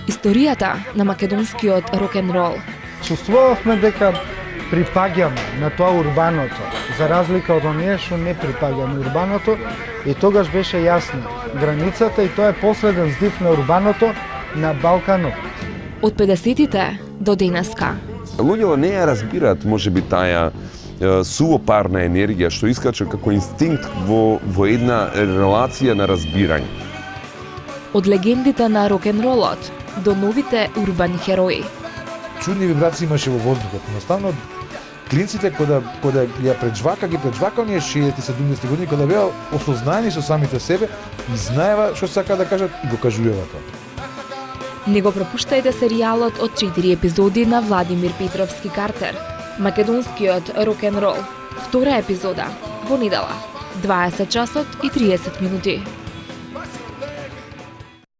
Историјата на македонскиот рок-н-рол. Чувствувавме дека припаѓаме на тоа урбаното, за разлика од оние што не припаѓаме урбаното, и тогаш беше јасно границата, и тоа е последен здив на урбаното на Балканот. Од 50-тите до денеска. Луѓето не ја разбираат можеби таа сувопарна енергија што искача како инстинкт во една релација на разбирање. Од легендите на рок-н-ролот до новите урбани херои. Чудни вибрации имаше во воздухот. Наставно клинците кога ја преджвака оние 60-70 години, кога беа осознаени со самите себе и знаева што сака да кажат и го кажуваат тоа. Не го пропуштајте серијалот од 4 епизоди на Владимир Петровски Картер, македонскиот рок-н-рол. Втора епизода во недела, 20 часот и 30 минути.